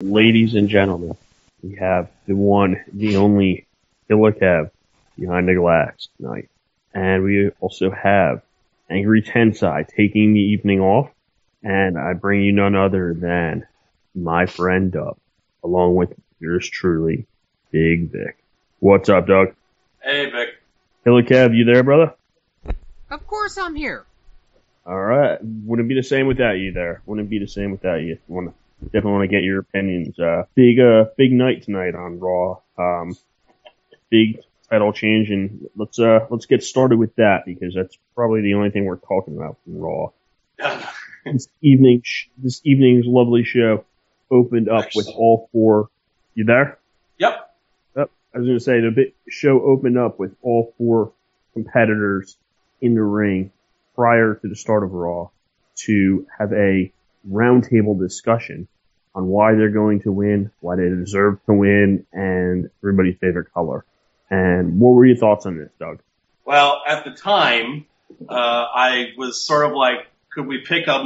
Ladies and gentlemen, we have the one, the only Hillicav behind the glass tonight. And we also have Angry Tensai taking the evening off. And I bring you none other than my friend Doug, along with yours truly, Big Vic. What's up, Doug? Hey, Vic. Hillicav, you there, brother? Of course I'm here. All right. Wouldn't be the same without you there. Wouldn't be the same without you. Definitely want to get your opinions. Big night tonight on Raw. Big title change, and let's get started with that because that's probably the only thing we're talking about from Raw. This evening's lovely show opened up with all four. You there? Yep. Yep. I was going to say the show opened up with all four competitors in the ring prior to the start of Raw to have a roundtable discussion on why they're going to win, why they deserve to win, and everybody's favorite color. And what were your thoughts on this, Doug? Well, at the time, I was sort of like, could we pick a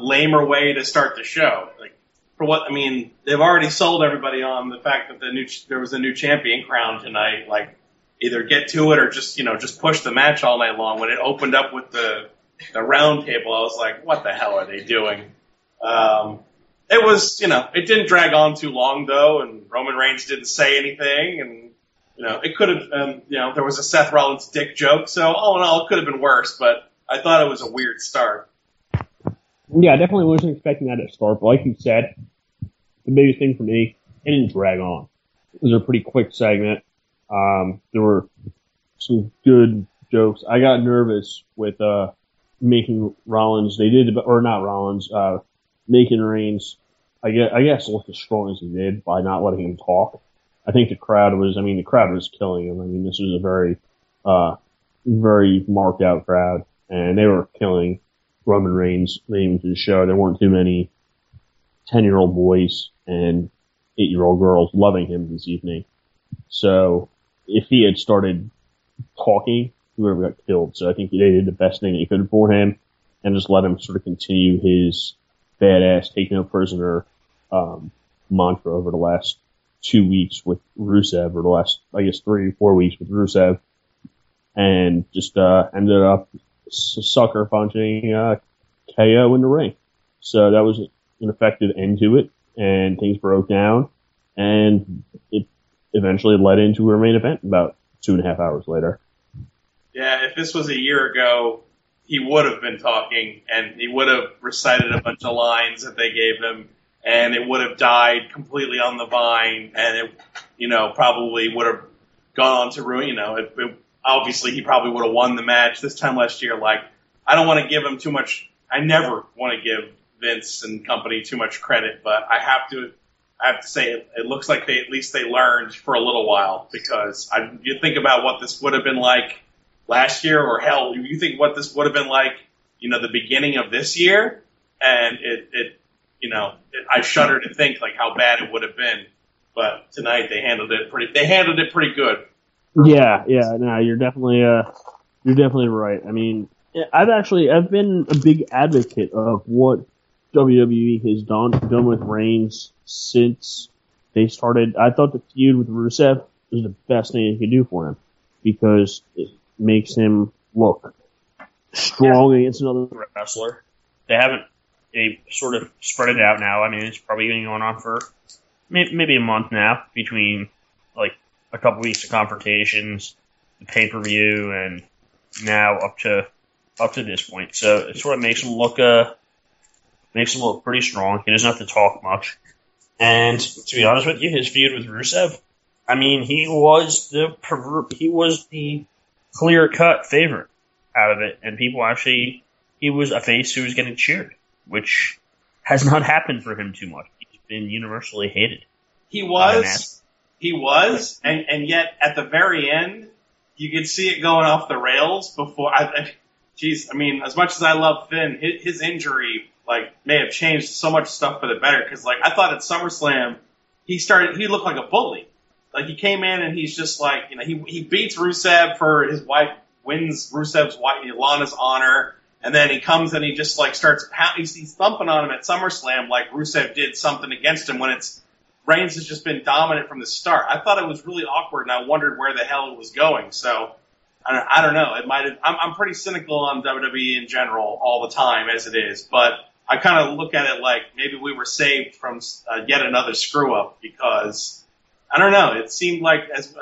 lamer way to start the show? Like, for what, I mean, they've already sold everybody on the fact that there was a new champion crowned tonight. Like, either get to it or just push the match all night long. When it opened up with the round table, I was like, what the hell are they doing? It was, it didn't drag on too long though, and Roman Reigns didn't say anything, and, it could have, there was a Seth Rollins dick joke, so all in all, it could have been worse, but I thought it was a weird start. Yeah, I definitely wasn't expecting that at start, but like you said, the biggest thing for me, it didn't drag on. It was a pretty quick segment. There were some good jokes. I got nervous with, making Rollins, making Reigns, I guess look as strong as he did by not letting him talk. I think the crowd was killing him. I mean, this was a very, very marked out crowd, and they were killing Roman Reigns leading to the show. There weren't too many 10-year-old boys and 8-year-old girls loving him this evening. So if he had started talking, whoever got killed. So I think they did the best thing they could for him and just let him sort of continue his badass take no prisoner mantra over the last 2 weeks with Rusev, or the last, I guess, 3 or 4 weeks with Rusev, and just ended up sucker punching KO in the ring. So that was an effective end to it, and things broke down, and it eventually led into a main event about 2.5 hours later. Yeah, if this was a year ago, he would have been talking, and he would have recited a bunch of lines that they gave him, and it would have died completely on the vine, and it, probably would have gone on to ruin, obviously he probably would have won the match this time last year. Like, I don't want to give him too much, I never want to give Vince and company too much credit, but I have to say it looks like at least they learned for a little while, because you think about what this would have been like last year, or hell, you think what this would have been like, the beginning of this year, and I shudder to think like how bad it would have been. But tonight they handled it pretty good. Yeah, no, you're definitely right. I mean, I've been a big advocate of what WWE has done with Reigns since they started. I thought the feud with Rusev was the best thing they could do for him, because it makes him look strong against another wrestler. They sort of spread it out now. I mean, it's probably been going on for maybe a month now, between like a couple weeks of confrontations, the pay-per-view, and now up to this point. So it sort of makes him look pretty strong. He doesn't have to talk much. And to be honest with you, his feud with Rusev, I mean, he was the clear-cut favorite out of it, and he was a face who was getting cheered, which has not happened for him too much. He's been universally hated. He was, and yet at the very end, you could see it going off the rails before. As much as I love Finn, his injury may have changed so much stuff for the better. Because I thought at SummerSlam, he looked like a bully. Like, he came in and he's just he beats Rusev for his wife, wins Rusev's wife, Lana's honor. And then he comes and he just like starts he's thumping on him at SummerSlam like Rusev did something against him when Reigns has just been dominant from the start. I thought it was really awkward and I wondered where the hell it was going. So I don't know. It might have, I'm pretty cynical on WWE in general all the time as it is, but I kind of look at it like maybe we were saved from yet another screw up because I don't know. It seemed like as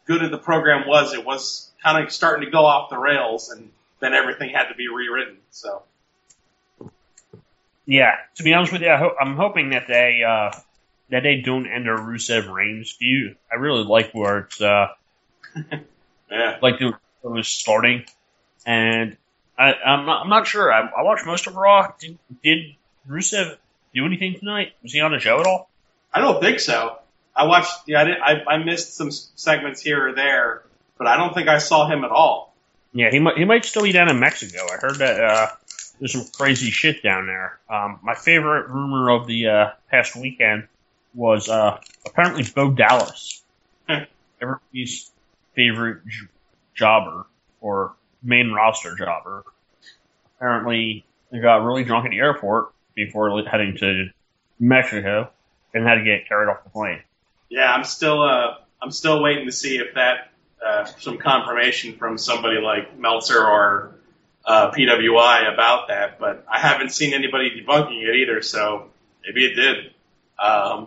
good as the program was, it was kind of starting to go off the rails and then everything had to be rewritten. So, yeah, to be honest with you, I'm hoping that they don't end a Rusev Reigns feud. I really like where it's yeah, like it was starting, and I'm not sure. I watched most of Raw. Did Rusev do anything tonight? Was he on the show at all? I don't think so. I watched. Yeah, I missed some segments here or there, but I don't think I saw him at all. Yeah, he might still be down in Mexico. I heard that there's some crazy shit down there. My favorite rumor of the past weekend was apparently Bo Dallas, everybody's favorite jobber or main roster jobber. Apparently, he got really drunk at the airport before heading to Mexico and had to get carried off the plane. Yeah, I'm still waiting to see if that some confirmation from somebody like Meltzer or PWI about that, but I haven't seen anybody debunking it either, so maybe it did. Yeah,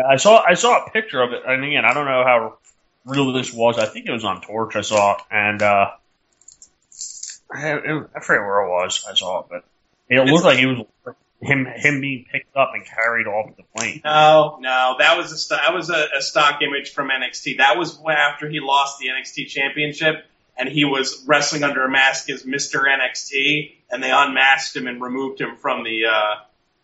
I saw a picture of it, and again, I don't know how real this was. I think it was on Torch. I saw it, and I forget where it was. I saw it, but it looked like it was him being picked up and carried off the plane. No, that was a stock image from NXT. That was after he lost the NXT championship and he was wrestling under a mask as Mr. NXT, and they unmasked him and removed him from the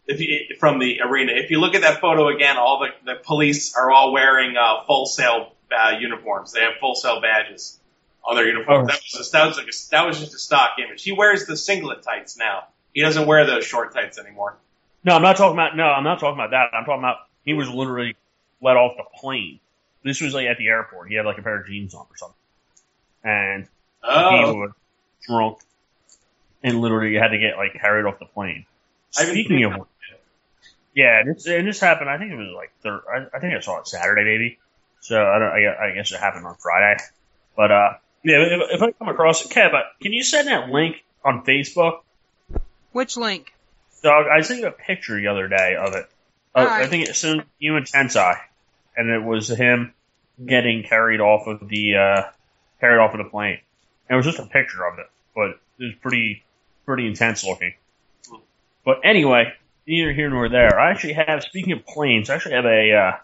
arena. If you look at that photo again, all the police are all wearing Full Sail uniforms. They have Full Sail badges on their uniforms. Oh. That was just a stock image. He wears the singlet tights now. He doesn't wear those short tights anymore. I'm not talking about that. I'm talking about he was literally let off the plane. This was like at the airport. He had like a pair of jeans on or something. And he was drunk and literally had to get like carried off the plane. Speaking of, yeah, this happened. I think it was like I think I saw it Saturday maybe. So I guess it happened on Friday. But yeah, if I come across it, Kev, can you send that link on Facebook? Which link? Doug, I sent you a picture the other day of it. I think it sent you and Tensai, and it was him getting carried off of the plane. And it was just a picture of it, but it was pretty intense looking. But anyway, neither here nor there. I actually have, speaking of planes, I actually have an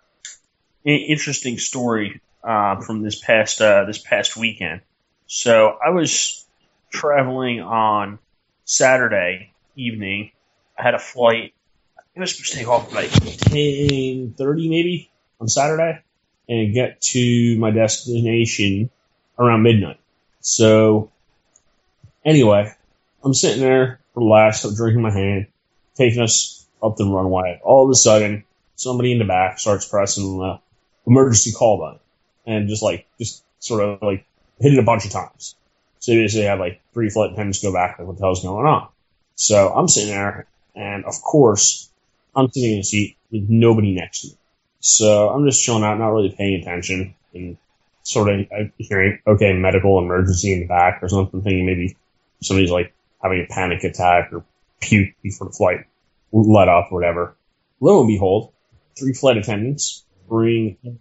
interesting story from this past weekend. So I was traveling on Saturday evening. I had a flight. I was supposed to take off at like 10:30 maybe on Saturday and get to my destination around midnight. So anyway, I'm sitting there, relaxed, I'm drinking my hand, taking us up the runway. All of a sudden, somebody in the back starts pressing the emergency call button and just sort of hit it a bunch of times. So you basically have like 3 flight attendants go back, like, what the hell's going on? So I'm sitting there, and of course, I'm sitting in a seat with nobody next to me. So I'm just chilling out, not really paying attention, and sort of hearing, okay, medical emergency in the back or something, thinking maybe somebody's like having a panic attack or puke before the flight let off or whatever. Lo and behold, 3 flight attendants bring a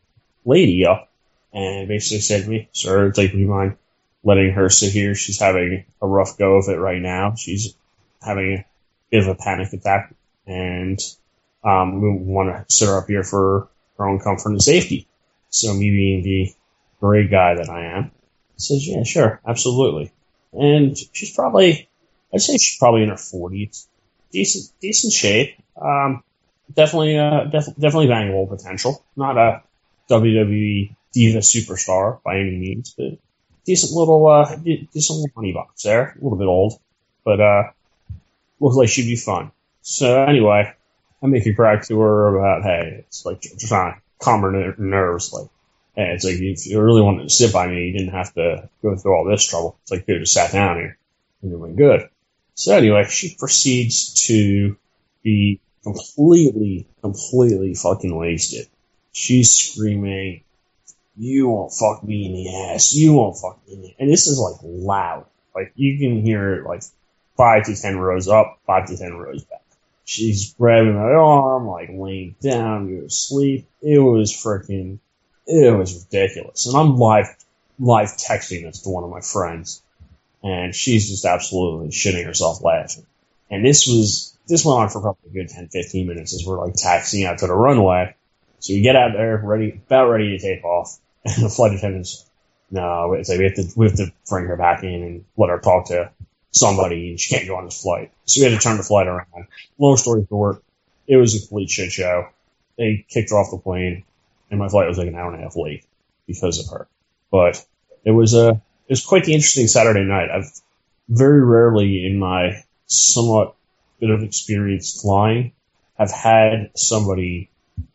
lady up and basically said to me, sir, would you mind letting her sit here? She's having a rough go of it right now. She's having a bit of a panic attack, and we want to sit her up here for her own comfort and safety. So me being the great guy that I am, says, yeah, sure, absolutely. And she's probably in her 40s. Decent shape. Definitely bangable potential. Not a WWE diva superstar by any means, but decent little money box there. A little bit old, but looks like she'd be fun. So anyway, I make a crack to her about, hey, it's like just trying to calm her nerves. Like, hey, it's like if you really wanted to sit by me, you didn't have to go through all this trouble. It's like, dude, just sat down here and it went good. So anyway, she proceeds to be completely fucking wasted. She's screaming, "You won't fuck me in the ass. You won't fuck me in the ass." And this is like loud. Like you can hear it like 5 to 10 rows up, 5 to 10 rows back. She's grabbing my arm, like laying down, go to sleep. It was ridiculous. And I'm live texting this to one of my friends, and she's just absolutely shitting herself laughing. And this went on for probably a good 10, 15 minutes as we're like taxiing out to the runway. So we get out there, about ready to take off, and the flight attendants, no, it's like we have to bring her back in and let her talk to somebody, and she can't go on this flight. So we had to turn the flight around. Long story short, it was a complete shit show. They kicked her off the plane, and my flight was like an hour and a half late because of her. But it was quite the interesting Saturday night. I've very rarely in my somewhat bit of experience flying have had somebody.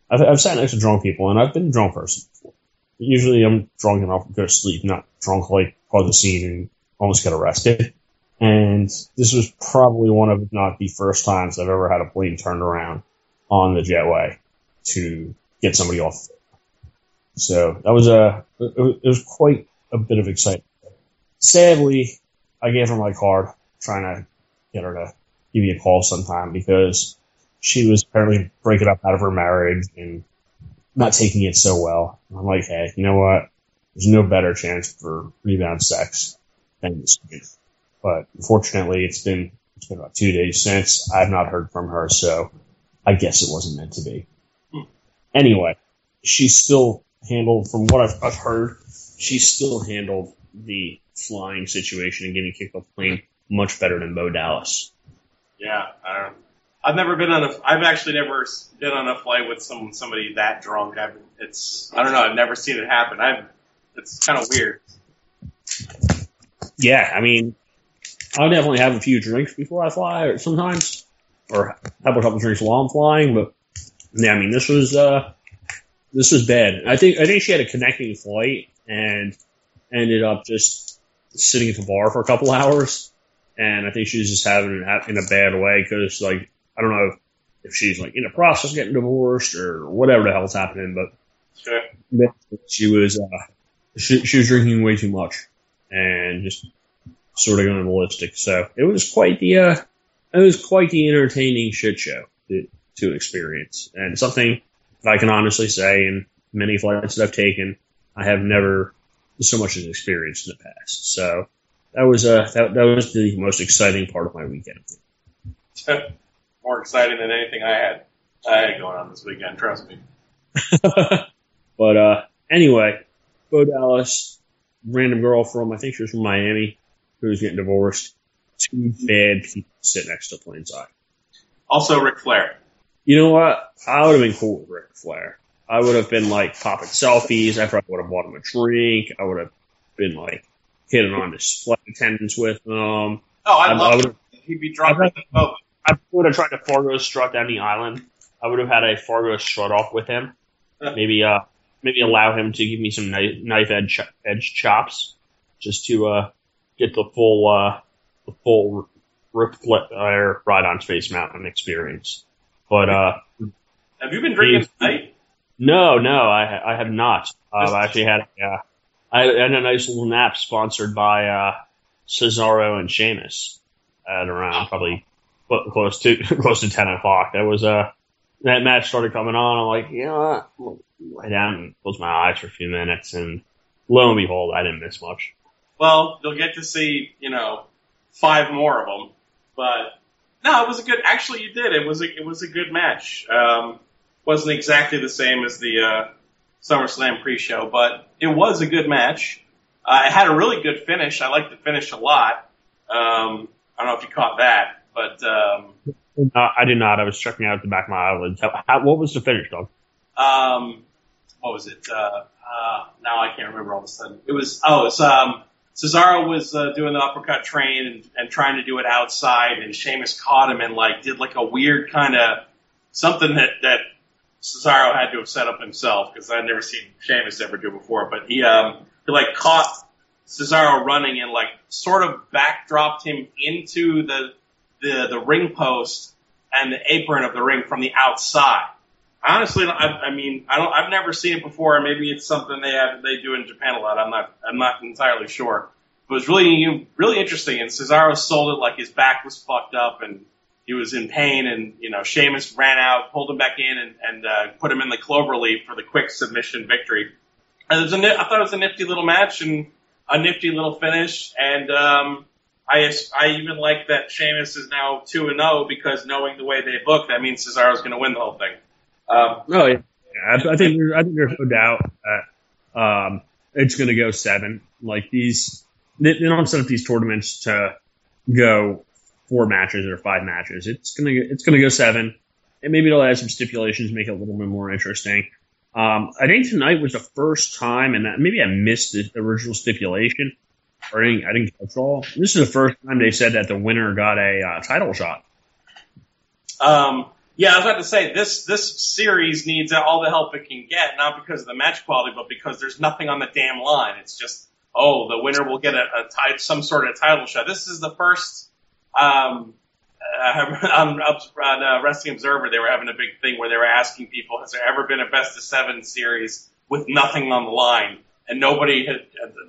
I've sat next to drunk people, and I've been a drunk person before. Usually I'm drunk enough to go to sleep, not drunk like cause a scene and almost get arrested. And this was probably one of, if not the first times I've ever had a plane turned around on the jetway to get somebody off. So that was it was quite a bit of excitement. Sadly, I gave her my card, trying to get her to give me a call sometime because she was apparently breaking up out of her marriage and not taking it so well. And I'm like, hey, you know what? There's no better chance for rebound sex than this. But unfortunately, it's been about 2 days since. I've not heard from her, so I guess it wasn't meant to be. Anyway, she's still handled, from what I've heard, she's still handled the flying situation and getting kicked off the plane much better than Bo Dallas. Yeah, I've actually never been on a flight with somebody that drunk. I don't know. I've never seen it happen. It's kind of weird. Yeah, I mean, I'll definitely have a few drinks before I fly, or sometimes, or have a couple drinks while I'm flying. But yeah, I mean, this was bad. I think she had a connecting flight and ended up just sitting at the bar for a couple hours. And I think she was just having it in a bad way because, like, I don't know if she's like in the process of getting divorced or whatever the hell's happening, but sure. She was drinking way too much and just sort of going ballistic. So it was quite the entertaining shit show to experience, and something that I can honestly say in many flights that I've taken, I have never so much as experienced in the past. So that was the most exciting part of my weekend. More exciting than anything I had going on this weekend, trust me. But anyway, Bo Dallas, random girl I think she was from Miami, who's getting divorced. Two bad people sit next to plane side. Also Ric Flair. You know what? I would have been cool with Ric Flair. I would have been like popping selfies after I would have bought him a drink. I would have been like hitting on the flight attendants with him. Oh, I love him. He'd be drunk with them both. I would have tried to Fargo strut down the island. I would have had a Fargo strut off with him. Maybe allow him to give me some knife edge chops, just to get the full Ric Flair ride on Space Mountain experience. But have you been drinking tonight? No, I have not. I actually had a nice little nap sponsored by Cesaro and Sheamus at around probably close to 10 o'clock. That match started coming on. I'm like, you know what? I'll lie down and close my eyes for a few minutes, and lo and behold, I didn't miss much. Well, you'll get to see, 5 more of them. But no, it was a good. Actually, you did. It was a good match. Wasn't exactly the same as the SummerSlam pre-show, but it was a good match. It had a really good finish. I liked the finish a lot. I don't know if you caught that, but I did not. I was checking out the back of my eyelids. What was the finish, Doug? What was it? Now I can't remember all of a sudden. Cesaro was doing the uppercut train and trying to do it outside, and Sheamus caught him and did a weird kind of something that Cesaro had to have set up himself, because I'd never seen Sheamus ever do before. But he caught Cesaro running and sort of backdropped him into the ring post and the apron of the ring from the outside. Honestly, I've never seen it before. Maybe it's something they do in Japan a lot. I'm not entirely sure. But it was really interesting. And Cesaro sold it like his back was fucked up and he was in pain. And Sheamus ran out, pulled him back in, and put him in the cloverleaf for the quick submission victory. And I thought it was a nifty little match and a nifty little finish. And I even like that Sheamus is now 2-0 because knowing the way they book, that means Cesaro's going to win the whole thing. Yeah. I think there's no doubt that it's going to go 7. Like they don't set up these tournaments to go 4 matches or 5 matches. It's gonna go 7, and maybe they'll add some stipulations, make it a little bit more interesting. I think tonight was the first time, and maybe I missed the original stipulation, or I didn't catch it all. This is the first time they said that the winner got a title shot. Yeah, I was about to say, this series needs all the help it can get, not because of the match quality, but because there's nothing on the damn line. It's just, the winner will get some sort of title shot. This is the first, on Wrestling Observer, they were having a big thing where they were asking people, has there ever been a best of 7 series with nothing on the line? And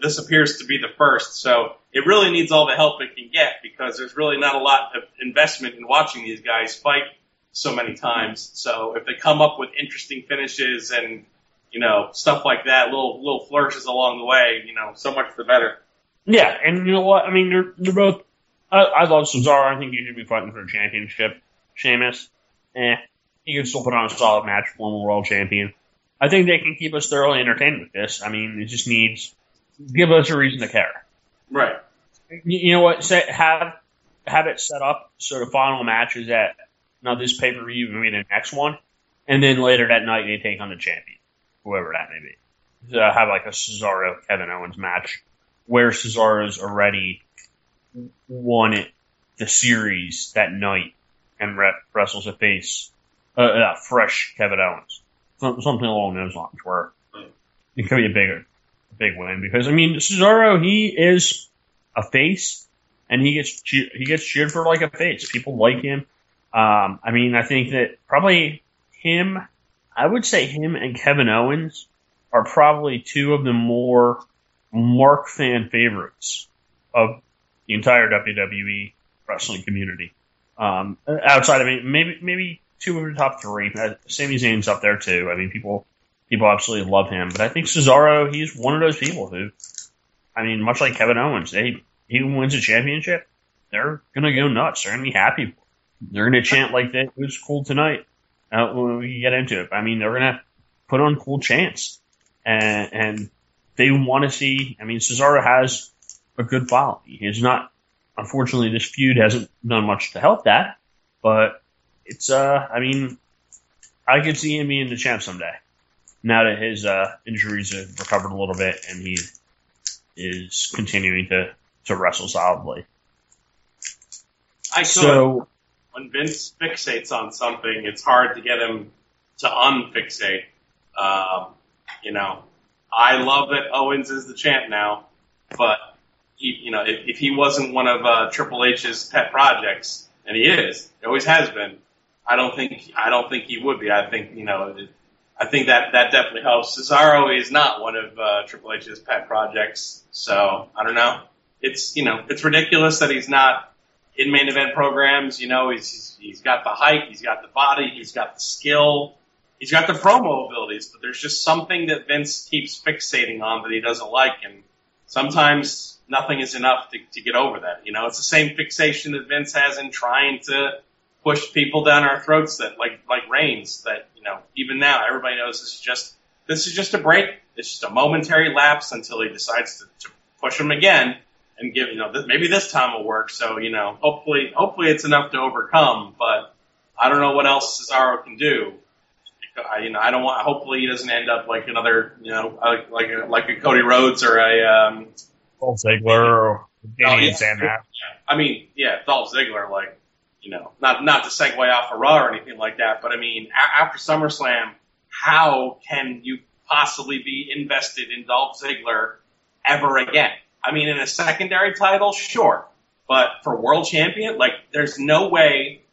this appears to be the first. So it really needs all the help it can get because there's really not a lot of investment in watching these guys fight so many times. So if they come up with interesting finishes and, stuff like that, little flourishes along the way, so much the better. Yeah, and you know what? I mean, they're both. I love Cesaro. I think he should be fighting for a championship. Sheamus, he can still put on a solid match, former world champion. I think they can keep us thoroughly entertained with this. I mean, it just needs give us a reason to care. Right. You know what? Have it set up so the final match is at not this pay-per-view, maybe the next one, and then later that night they take on the champion, whoever that may be. So have like a Cesaro Kevin Owens match where Cesaro's already won the series that night and wrestles a face, fresh Kevin Owens. Something along those lines where it could be a big win because Cesaro, he is a face and he gets cheered for like a face. People like him. I think that probably I would say him and Kevin Owens are probably 2 of the more mark fan favorites of the entire WWE wrestling community. Outside of maybe 2 of the top 3. Sami Zayn's up there too. People absolutely love him. But I think Cesaro, he's one of those people who, much like Kevin Owens, he wins a championship, they're gonna go nuts. They're gonna be happy. They're gonna chant like that. It was cool tonight. When we get into it, they're gonna put on cool chants, and they want to see. Cesaro has a good following. He's not. Unfortunately, this feud hasn't done much to help that, but it's. I could see him being the champ someday. Now that his injuries have recovered a little bit, and he is continuing to wrestle solidly. When Vince fixates on something, it's hard to get him to unfixate. I love that Owens is the champ now, but if he wasn't one of Triple H's pet projects, and he is, he always has been, I don't think he would be. I think that definitely helps. Cesaro is not one of Triple H's pet projects, so I don't know. It's ridiculous that he's not in main event programs. He's got the height, he's got the body, he's got the skill, he's got the promo abilities, but there's just something that Vince keeps fixating on that he doesn't like, and sometimes nothing is enough to get over that. It's the same fixation that Vince has in trying to push people down our throats that like Reigns, that even now everybody knows this is just a break. It's just a momentary lapse until he decides to push him again and give maybe this time will work. So hopefully it's enough to overcome. But I don't know what else Cesaro can do. I don't want. Hopefully he doesn't end up like another like a Cody Rhodes or a Dolph Ziggler or Damian Sandow. Dolph Ziggler, not to segue off of Raw or anything like that, but after SummerSlam, how can you possibly be invested in Dolph Ziggler ever again? In a secondary title, sure, But for world champion, like, there's no way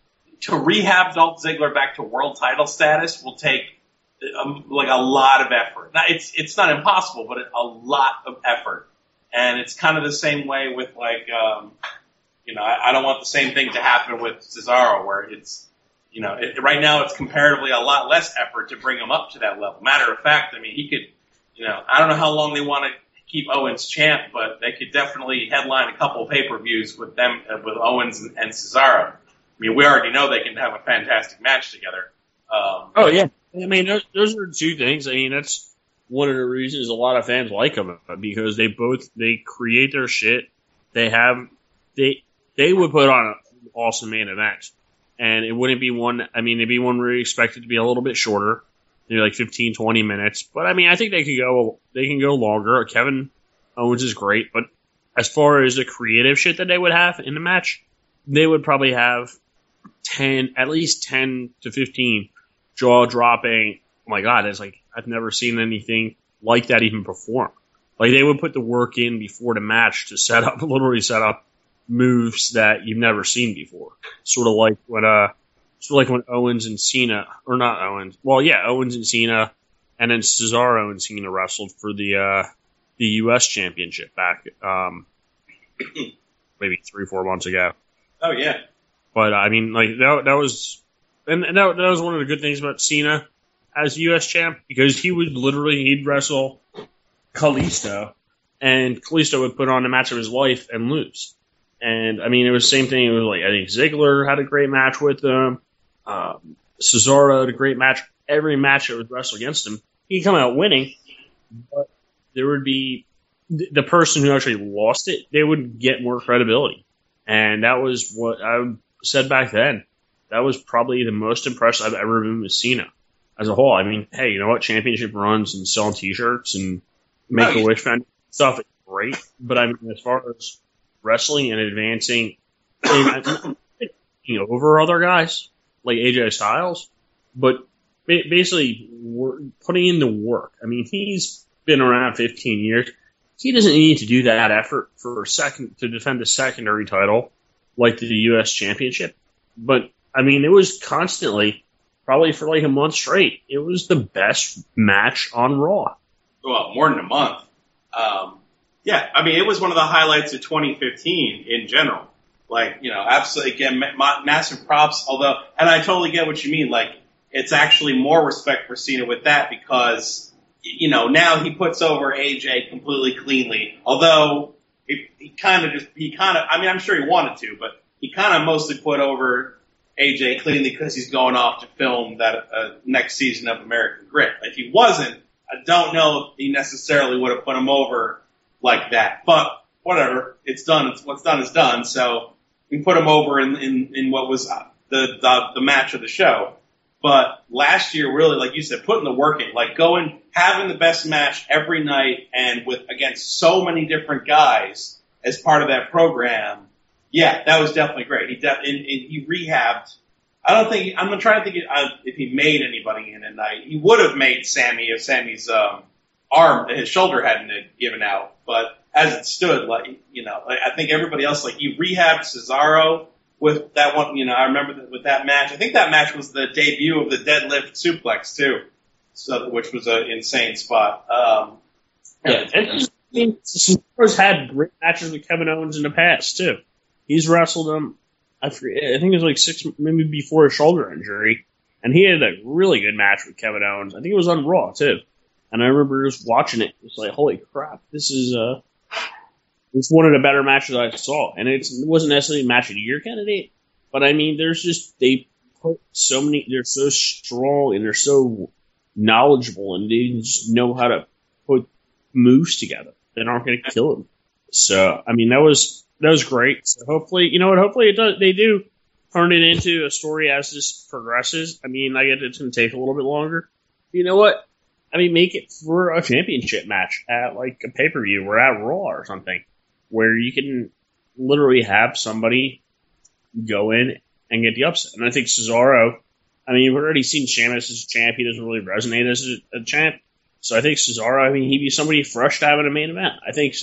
to rehab Dolph Ziggler back to world title status will take like a lot of effort. Now, it's not impossible, but a lot of effort. And it's kind of the same way with like, I don't want the same thing to happen with Cesaro, where it's, right now it's comparatively a lot less effort to bring him up to that level. Matter of fact, I mean, he could, I don't know how long they want to keep Owens champ, but they could definitely headline a couple pay-per-views with them, with Owens and Cesaro. I mean, we already know they can have a fantastic match together. Oh yeah, I mean, those are two things. I mean, that's one of the reasons a lot of fans like them, because they create their shit. They would put on an awesome main event, and it wouldn't be one. I mean, it'd be one where you expect it to be a little bit shorter, maybe like 15, 20 minutes. But I mean, I think they can go longer. Kevin Owens is great, but as far as the creative shit that they would have in the match, they would probably have at least 10 to 15 jaw dropping. Oh my God, it's like I've never seen anything like that even perform. Like, they would put the work in before the match to literally set up moves that you've never seen before. Sort of like when Owens and Cena, or not Owens, well, yeah, Owens and Cena, and then Cesaro and Cena wrestled for the U.S. Championship back, maybe 3-4 months ago. Oh yeah. But I mean, like that was one of the good things about Cena as U.S. champ, because he'd wrestle Kalisto, and Kalisto would put on the match of his life and lose. And I mean, it was the same thing. It was like, I think Ziggler had a great match with him. Cesaro had a great match. Every match that was wrestled against him, he'd come out winning, but there would be the person who actually lost it, they would get more credibility. And that was what I said back then. That was probably the most impressed I've ever been with Cena as a whole. I mean, hey, you know what? Championship runs and selling T-shirts and Make-A-Wish Foundation stuff is great. But I mean, as far as wrestling and advancing, over other guys like AJ Styles, but basically putting in the work. I mean, he's been around 15 years. He doesn't need to do that effort to defend a secondary title like the U.S. Championship. But I mean, it was constantly, probably for like a month straight, it was the best match on Raw. Well, more than a month. Yeah, I mean, it was one of the highlights of 2015 in general. Like, absolutely, again, massive props, although, and I totally get what you mean, like, it's actually more respect for Cena with that because, now he puts over AJ completely cleanly, although he kind of, I mean, I'm sure he wanted to, but he kind of mostly put over AJ cleanly because he's going off to film that next season of American Grit. If he wasn't, I don't know if he necessarily would have put him over like that. But whatever, it's done. What's done is done. So we put him over in what was the match of the show. But last year, really, like you said, putting the work in, like having the best match every night, and against so many different guys as part of that program. Yeah, that was definitely great. He rehabbed. I'm trying to think if he made anybody in a night. He would have made Sammy if Sammy's his shoulder hadn't given out. But as it stood, I think everybody else, like, he rehabbed Cesaro with that one. I remember with that match. I think that match was the debut of the deadlift suplex too, which was an insane spot. Yeah, and Cesaro's had great matches with Kevin Owens in the past too. He's wrestled him. I think it was like 6, maybe before his shoulder injury, and he had a really good match with Kevin Owens. I think it was on Raw too. And I remember just watching it. It's like, holy crap, this is it's one of the better matches I saw. And it wasn't necessarily a match of the year candidate, but I mean, they put so many. They're so strong and they're so knowledgeable, and they just know how to put moves together that aren't going to kill him. So I mean, that was great. So hopefully, hopefully they do turn it into a story as this progresses. I mean, I get it's going to take a little bit longer. You know what? I mean, make it for a championship match at like a pay-per-view or at Raw or something, where you can literally have somebody go in and get the upset. And I think Cesaro, I mean, you've already seen Sheamus as a champ. He doesn't really resonate as a champ. So I think Cesaro, I mean, he'd be somebody fresh to have in a main event. I think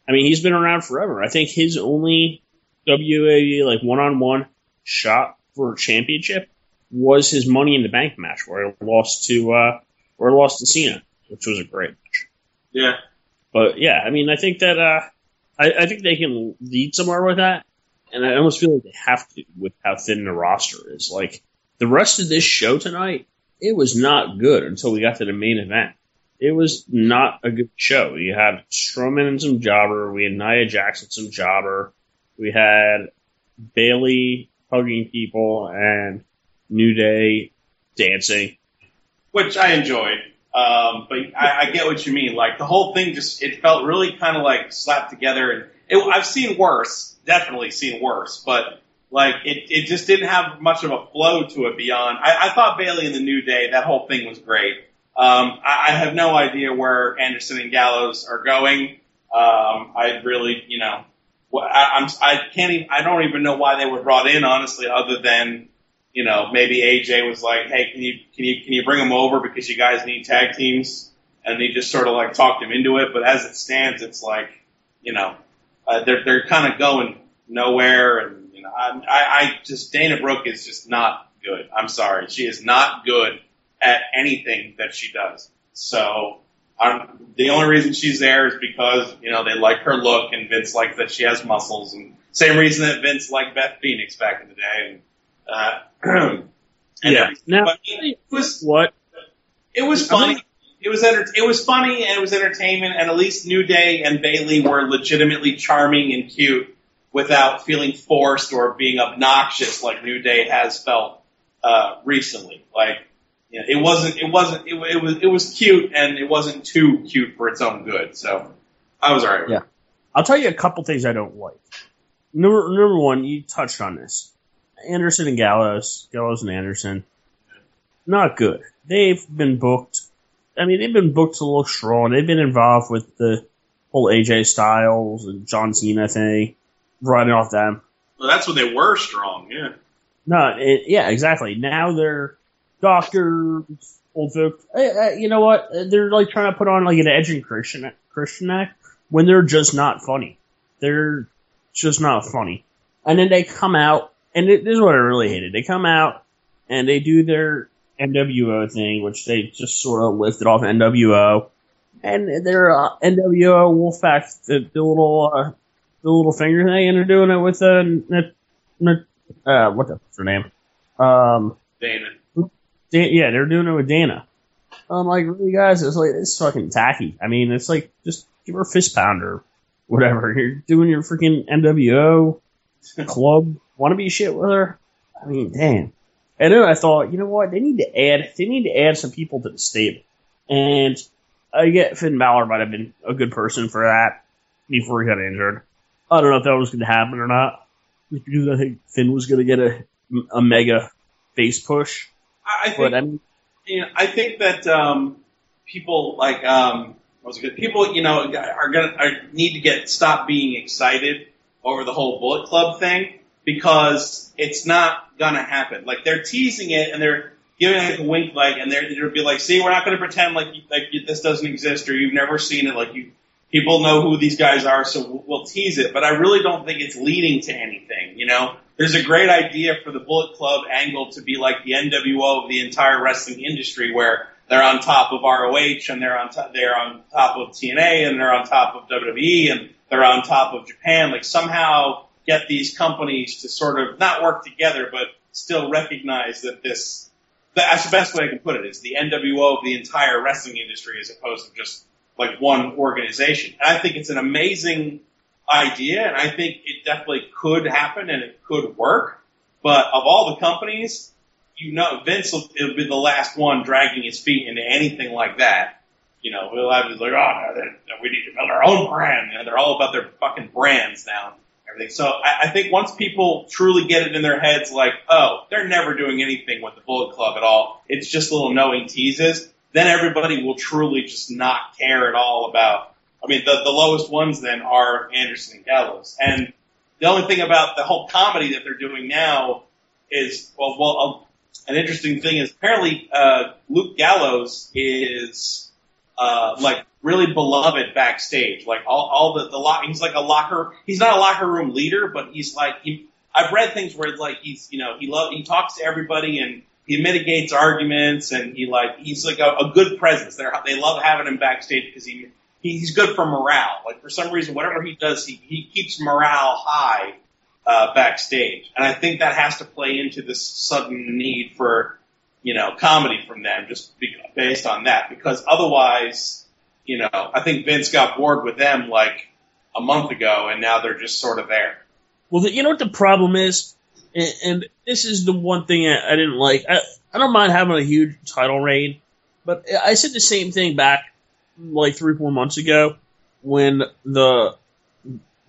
he's been around forever. I think his only WWE like one-on-one shot for a championship was his Money in the Bank match where he lost to Cena, which was a great match. Yeah. But yeah, I mean, I think that I think they can lead somewhere with that, and I almost feel like they have to with how thin the roster is. Like the rest of this show tonight, it was not good until we got to the main event. It was not a good show. You had Strowman and some jobber. We had Nia Jackson, some jobber. We had Bayley hugging people and New Day dancing. Which I enjoyed. But I get what you mean. Like the whole thing it felt really kind of like slapped together. And I've seen worse, definitely seen worse, but like it just didn't have much of a flow to it beyond. I thought Bayley and the New Day, that whole thing was great. I have no idea where Anderson and Gallows are going. I really, I don't even know why they were brought in, honestly, other than, maybe AJ was like, hey, can you bring them over because you guys need tag teams? And he just sort of like talked him into it. But as it stands, it's like, they're kind of going nowhere. And, Dana Brooke is just not good. I'm sorry. She is not good at anything that she does. So the only reason she's there is because, they like her look and Vince likes that she has muscles, and same reason that Vince liked Beth Phoenix back in the day. And, yeah. Now, it was funny. It was funny and it was entertainment, and at least New Day and Bayley were legitimately charming and cute without feeling forced or being obnoxious like New Day has felt recently. Like, it was cute, and it wasn't too cute for its own good. So I was alright with it. I'll tell you a couple things I don't like. Number one, you touched on this. Anderson and Gallows and Anderson, not good. They've been booked. I mean, they've been booked to look strong. They've been involved with the whole AJ Styles and John Cena thing, running off them. Well, that's when they were strong, yeah. No, yeah, exactly. Now they're doctors, old folks. You know what? They're like trying to put on like an Edge and Christian act when they're just not funny. They're just not funny. And then they come out, and this is what I really hated. They come out and they do their NWO thing, which they just sort of lifted off NWO, and their NWO Wolfpack, the little finger thing, and they're doing it with what's her name? Dana. Yeah, they're doing it with Dana. I'm like, really, guys? It's fucking tacky. I mean, it's like, just give her a fist pound or whatever. You're doing your freaking NWO club wannabe shit with her. I mean, damn. And then I thought, you know what? They need to add some people to the stable. And I get Finn Balor might have been a good person for that before he got injured. I don't know if that was going to happen or not, because I think Finn was going to get a mega face push. I think that people like people are need to stop being excited over the whole Bullet Club thing, because it's not gonna happen. Like, they're teasing it and they're giving like a wink, like, and they'll be like, see, we're not gonna pretend like this doesn't exist or you've never seen it. Like, people know who these guys are, so we'll tease it. But I really don't think it's leading to anything. There's a great idea for the Bullet Club angle to be like the NWO of the entire wrestling industry, where they're on top of ROH and they're on top of TNA and they're on top of WWE and they're on top of Japan. Like, somehow get these companies to sort of not work together, but still recognize that that's the best way I can put it, is the NWO of the entire wrestling industry as opposed to just like one organization. And I think it's an amazing idea, and I think it definitely could happen and it could work. But of all the companies, Vince will be the last one dragging his feet into anything like that. He'll have like, we need to build our own brand. They're all about their fucking brands now. Everything. So I think once people truly get it in their heads, like, oh, they're never doing anything with the Bullet Club at all, it's just little knowing teases, then everybody will truly just not care at all about. I mean, the lowest ones then are Anderson and Gallows. And the only thing about the whole comedy that they're doing now is, an interesting thing is apparently Luke Gallows is like really beloved backstage. Like all the lock, he's like a locker. He's not a locker room leader, but he's like I've read things where it's like he's he talks to everybody and he mitigates arguments and he's like a good presence. They love having him backstage because he's good for morale. Like for some reason, whatever he does, he keeps morale high backstage, and I think that has to play into this sudden need for comedy from them, just based on that. Because otherwise, I think Vince got bored with them like a month ago, and now they're just sort of there. Well, you know what the problem is? And this is the one thing I didn't like. I don't mind having a huge title reign, but I said the same thing back like 3-4 months ago when the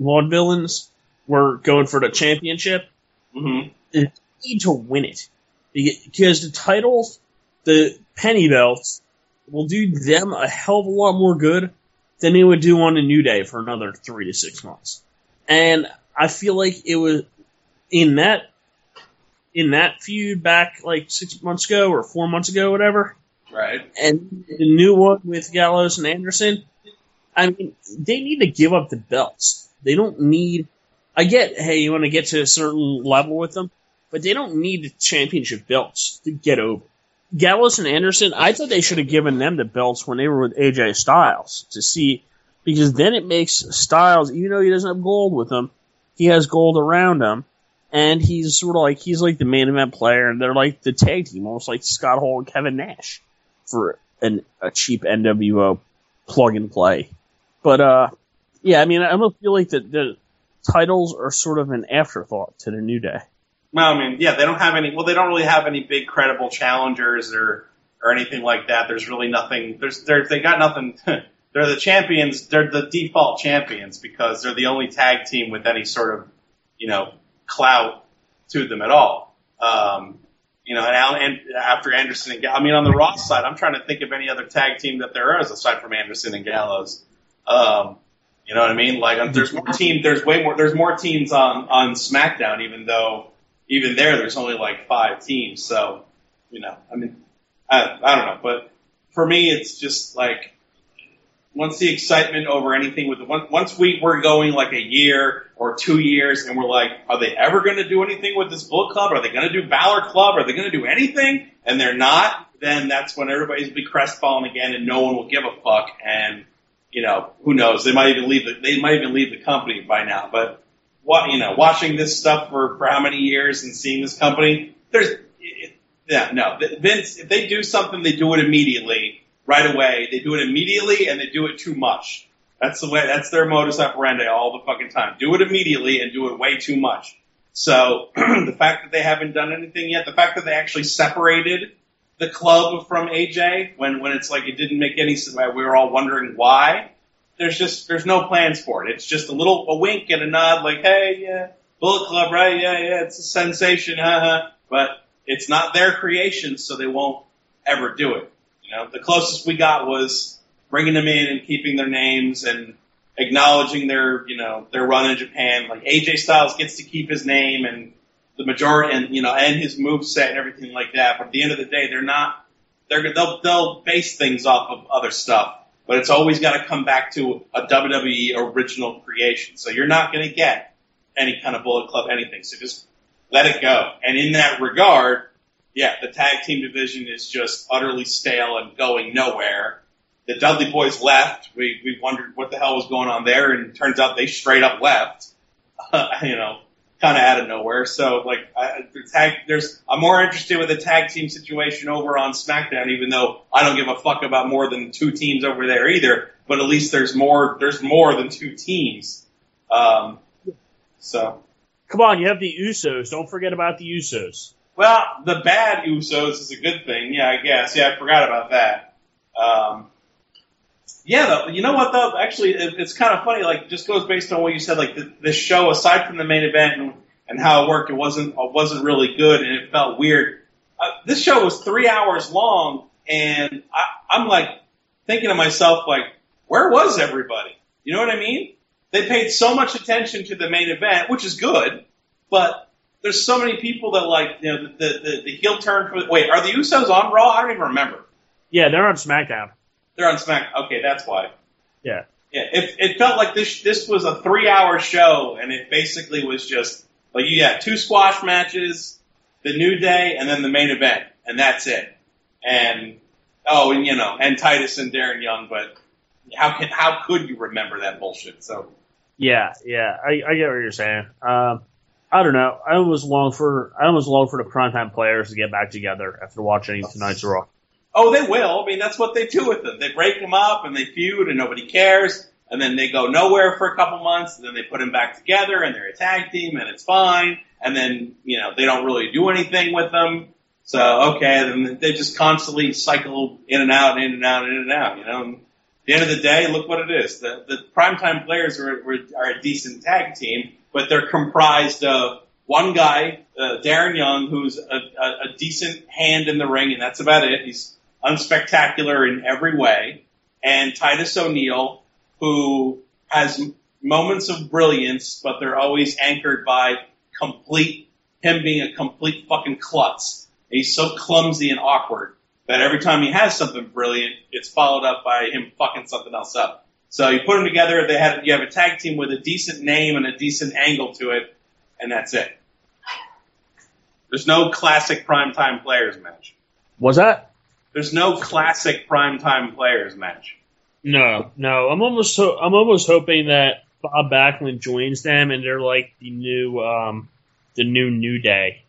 Vaudevillains were going for the championship. Mm-hmm. They need to win it. Because the titles, the penny belts, will do them a hell of a lot more good than they would do on a New Day for another 3 to 6 months. And I feel like it was in that feud back like 6 months ago or 4 months ago, whatever. Right. And the new one with Gallows and Anderson. I mean, they need to give up the belts. They don't need. I get, hey, you want to get to a certain level with them, but they don't need the championship belts to get over. Gallows and Anderson, I thought they should have given them the belts when they were with AJ Styles to see, because then it makes Styles, even though he doesn't have gold with him, he has gold around him, and he's sort of like, he's like the main event player, and they're like the tag team, almost like Scott Hall and Kevin Nash for a cheap NWO plug and play. But, yeah, I mean, I almost feel like the titles are sort of an afterthought to the New Day. Well, I mean, yeah, they don't don't really have any big credible challengers or anything like that. There's really nothing. They got nothing. They're the champions. They're the default champions because they're the only tag team with any sort of, clout to them at all. And after Anderson and Gallows, I mean, on the Raw side, I'm trying to think of any other tag team that there is aside from Anderson and Gallows. You know what I mean? Like, there's more teams on SmackDown, even though even there's only like 5 teams. So, I mean, I don't know, but for me, it's just like, once the excitement over anything once we're going like a year or 2 years and we're like, are they ever going to do anything with this Bullet Club? Are they going to do Balor Club? Are they going to do anything? And they're not, then that's when everybody's be crestfallen again and no one will give a fuck. And, who knows? They might even leave the company by now. But watching this stuff for how many years and seeing this company, Vince, if they do something, they do it immediately, right away. They do it immediately and they do it too much. That's their modus operandi all the fucking time. Do it immediately and do it way too much. So the fact that they haven't done anything yet, the fact that they actually separated the club from AJ when it's like it didn't make any sense. We were all wondering why. There's no plans for it. It's just a wink and a nod, like, hey, yeah, Bullet Club, right? Yeah, it's a sensation, but it's not their creation, so they won't ever do it. The closest we got was bringing them in and keeping their names and acknowledging their run in Japan. Like AJ Styles gets to keep his name and the majority and his moveset and everything like that. But at the end of the day, they'll base things off of other stuff. But it's always got to come back to a WWE original creation. So you're not going to get any kind of Bullet Club anything. So just let it go. And in that regard, yeah, the tag team division is just utterly stale and going nowhere. The Dudley Boys left. We wondered what the hell was going on there, and it turns out they straight up left. Kind of out of nowhere. So, like, I'm more interested with the tag team situation over on SmackDown, even though I don't give a fuck about more than 2 teams over there either. But at least there's more than 2 teams. So. Come on, you have the Usos. Don't forget about the Usos. Well, the bad Usos is a good thing. Yeah, I guess. Yeah, I forgot about that. You know what though? Actually, it's kind of funny. Like, just goes based on what you said. Like, this show, aside from the main event and how it worked, it wasn't really good and it felt weird. This show was 3 hours long, and I'm like thinking to myself, like, where was everybody? You know what I mean? They paid so much attention to the main event, which is good, but there's so many people that like, the heel turn for. Wait, are the Usos on Raw? I don't even remember. Yeah, they're on SmackDown. They're on SmackDown. Okay, that's why. Yeah. Yeah, it felt like this was a 3-hour show, and it basically was just like you got 2 squash matches, the New Day, and then the main event, and that's it. And and Titus and Darren Young, but how could you remember that bullshit? So yeah, I get what you're saying. I don't know. I almost long for the primetime players to get back together after watching tonight's Raw. Oh, they will. I mean, that's what they do with them. They break them up and they feud and nobody cares. And then they go nowhere for a couple months. And then they put them back together and they're a tag team and it's fine. And then, they don't really do anything with them. So, okay, then they just constantly cycle in and out, in and out, in and out, And at the end of the day, look what it is. The primetime players are a decent tag team, but they're comprised of one guy, Darren Young, who's a decent hand in the ring, and that's about it. He's unspectacular in every way. And Titus O'Neil, who has moments of brilliance, but they're always anchored by him being a complete fucking klutz. He's so clumsy and awkward that every time he has something brilliant, it's followed up by him fucking something else up. So you put them together, you have a tag team with a decent name and a decent angle to it, and that's it. There's no classic primetime players match. Was that? There's no classic primetime players match. No. I'm almost hoping that Bob Backlund joins them and they're like the new Day.